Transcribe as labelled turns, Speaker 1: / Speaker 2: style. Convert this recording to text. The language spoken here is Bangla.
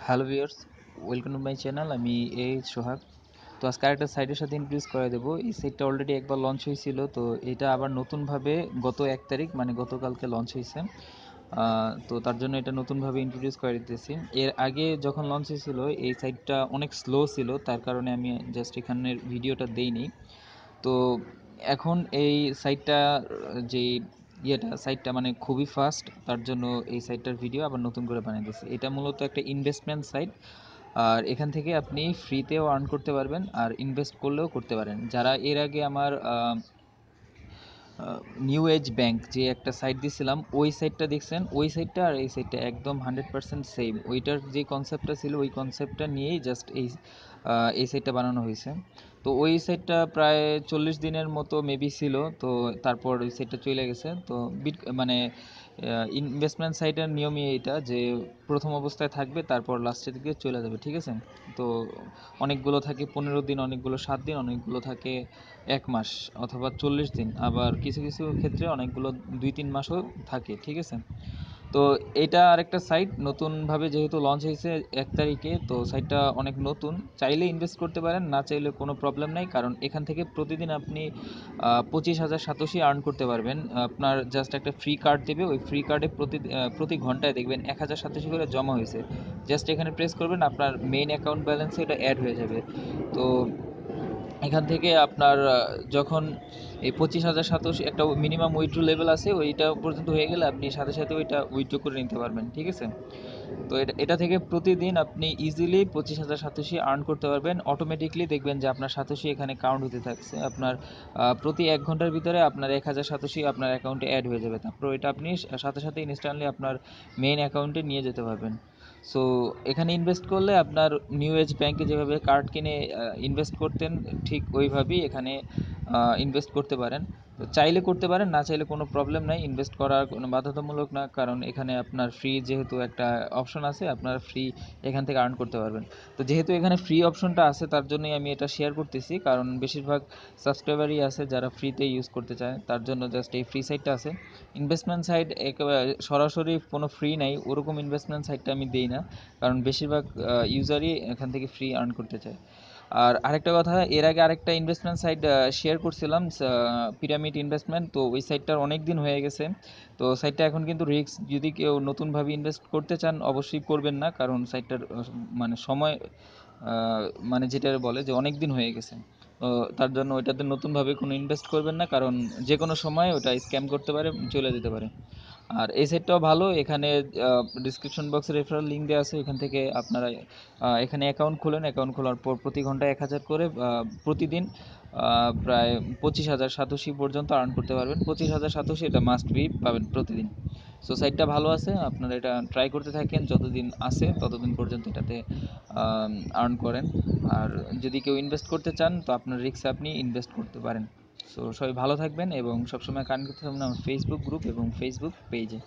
Speaker 1: Hello viewers, welcome to my channel. আমি সোহাগ। তো আজকে আরেকটা সাইটের সাথে ইন্ট্রোডিউস করে দেবো। এই সাইটটা অলরেডি একবার লঞ্চ হয়েছিল, তো এটা আবার নতুনভাবে গত 1 তারিখ মানে গতকালকে লঞ্চ হয়েছে। তো তার জন্য এটা নতুনভাবে ইন্ট্রোডিউস করে দিতেছি। এর আগে যখন লঞ্চ হয়েছিল এই সাইটটা অনেক স্লো ছিল, তার কারণে আমি জাস্ট এখানের ভিডিওটা দেইনি। তো এখন এই সাইটটা যে সাইটটা মানে খুবই ফাস্ট, তার জন্য এই সাইটটার ভিডিও আবার নতুন করে বানিয়ে দিয়েছি। এটা মূলত একটা ইনভেস্টমেন্ট সাইট, আর এখান থেকে আপনি ফ্রিতেও আর্ন করতে পারবেন আর ইনভেস্ট করলেও করতে পারেন। যারা এর আগে আমার নিউ এজ ব্যাংক যে একটা সাইট দিয়েছিলাম ওই সাইটটা দেখছেন, ওই সাইটটা আর এই সাইটটা একদম 100% সেম। ওইটার যে কনসেপ্টটা ছিল ওই কনসেপ্টটা নিয়েই জাস্ট এই সাইটটা বানানো হয়েছে। তো ওই সাইটটা প্রায় 40 দিনের মতো মেবি ছিল, তো তারপর ওই সাইটটা চলে গেছে। তো মানে ইনভেস্টমেন্ট সাইটের নিয়মই এটা যে প্রথম অবস্থায় থাকবে, তারপর লাস্টের দিকে চলে যাবে, ঠিক আছে? তো অনেকগুলো থাকে 15 দিন, অনেকগুলো 7 দিন, অনেকগুলো থাকে 1 মাস অথবা 40 দিন, আবার কিছু কিছু ক্ষেত্রে অনেকগুলো 2-3 মাসও থাকে, ঠিক আছে? তো এটা আরেকটা সাইট নতুনভাবে যেহেতু লঞ্চ হয়েছে 1 তারিখে, তো সাইটটা অনেক নতুন। চাইলে ইনভেস্ট করতে পারেন, না চাইলে কোনো প্রবলেম নাই, কারণ এখান থেকে প্রতিদিন আপনি 25,000 সাতোশি আর্ন করতে পারবেন। আপনার জাস্ট একটা ফ্রি কার্ড দেবে, ওই ফ্রি কার্ডে প্রতি ঘন্টায় দেখবেন 1,000 সাতোশি করে জমা হয়েছে। জাস্ট এখানে প্রেস করবেন, আপনার মেইন অ্যাকাউন্ট ব্যালেন্সে এটা অ্যাড হয়ে যাবে। তো এখান থেকে আপনার যখন এই 25,000 সাতোশি একটা মিনিমাম উইথড্র লেভেল আছে, ওইটা পর্যন্ত হয়ে গেলে আপনি সাথে সাথে ওইটা উইথড্র করে নিতে পারবেন, ঠিক আছে? তো এটা থেকে প্রতিদিন আপনি ইজিলি 25,000 সাতোশি আর্ন করতে পারবেন। অটোমেটিকলি দেখবেন যে আপনার সাতোশি এখানে কাউন্ট হতে থাকছে। আপনার প্রতি 1 ঘন্টার ভিতরে আপনার 1,000 সাতোশি আপনার অ্যাকাউন্টে অ্যাড হয়ে যাবে। তারপর এটা আপনি সাথে সাথে ইনস্ট্যান্টলি আপনার মেইন অ্যাকাউন্টে নিয়ে যেতে পারবেন। সো এখানে ইনভেস্ট করলে আপনার নিউ এজ ব্যাংকে যেভাবে কার্ড কিনে ইনভেস্ট করতেন, ঠিক ওইভাবেই এখানে ইনভেস্ট করতে পারেন। তো চাইলে করতে পারেন, না চাইলে কোনো প্রবলেম নাই। ইনভেস্ট করা কোনো বাধ্যতামূলক না, কারণ এখানে আপনার ফ্রি যেহেতু একটা অপশন আছে, আপনার ফ্রি এখান থেকে আর্ন করতে পারবেন। তো যেহেতু এখানে ফ্রি অপশনটা আছে, তার জন্যই আমি এটা শেয়ার করতেছি, কারণ বেশিরভাগ সাবস্ক্রাইবারই আছে যারা ফ্রিতে ইউজ করতে চায়, তার জন্য জাস্ট এই ফ্রি সাইটটা আছে। ইনভেস্টমেন্ট সাইট একেবারে সরাসরি কোনো ফ্রি নাই, ওরকম ইনভেস্টমেন্ট সাইটটা আমি দিই না, কারণ বেশিরভাগ ইউজারই এখান থেকে ফ্রি আর্ন করতে চায়। আর আরেকটা কথা, এর আগে আরেকটা ইনভেস্টমেন্ট সাইট শেয়ার করছিলাম, পিরামিড ইনভেস্টমেন্ট। তো ওই সাইটটার অনেক দিন হয়ে গেছে। তো সাইটটা এখন কিন্তু রিস্ক, যদি কেউ নতুনভাবে ইনভেস্ট করতে চান অবশ্যই করবেন না, কারণ সাইটটার মানে সময় মানে যেটা বলে যে অনেক দিন হয়ে গেছে। তো তার জন্য ওইটাতে নতুনভাবে কোনো ইনভেস্ট করবেন না, কারণ যে কোনো সময় ওটা স্ক্যাম করতে পারে, চলে যেতে পারে। আর এই সাইটটাও ভালো। এখানে ডিসক্রিপশন বক্সে রেফারেল লিঙ্ক দেওয়া আছে, এখান থেকে আপনারা এখানে অ্যাকাউন্ট খোলেন। অ্যাকাউন্ট খোলার পর প্রতি ঘন্টায় 1,000 করে প্রতিদিন প্রায় 25,000 সাতোশি পর্যন্ত আর্ন করতে পারবেন। 25,000 সাতোশি এটা মাস্ট বি পাবেন প্রতিদিন। সো সাইটটা ভালো আছে, আপনারা এটা ট্রাই করতে থাকেন, যতদিন আছে ততদিন পর্যন্ত এটাতে আর্ন করেন। আর যদি কেউ ইনভেস্ট করতে চান, তো আপনার রিস্কে আপনি ইনভেস্ট করতে পারেন। সো সবাই ভালো থাকবেন এবং সবসময় কানেক্ট করতে থাকবেন আমার ফেসবুক গ্রুপ এবং ফেসবুক পেজে।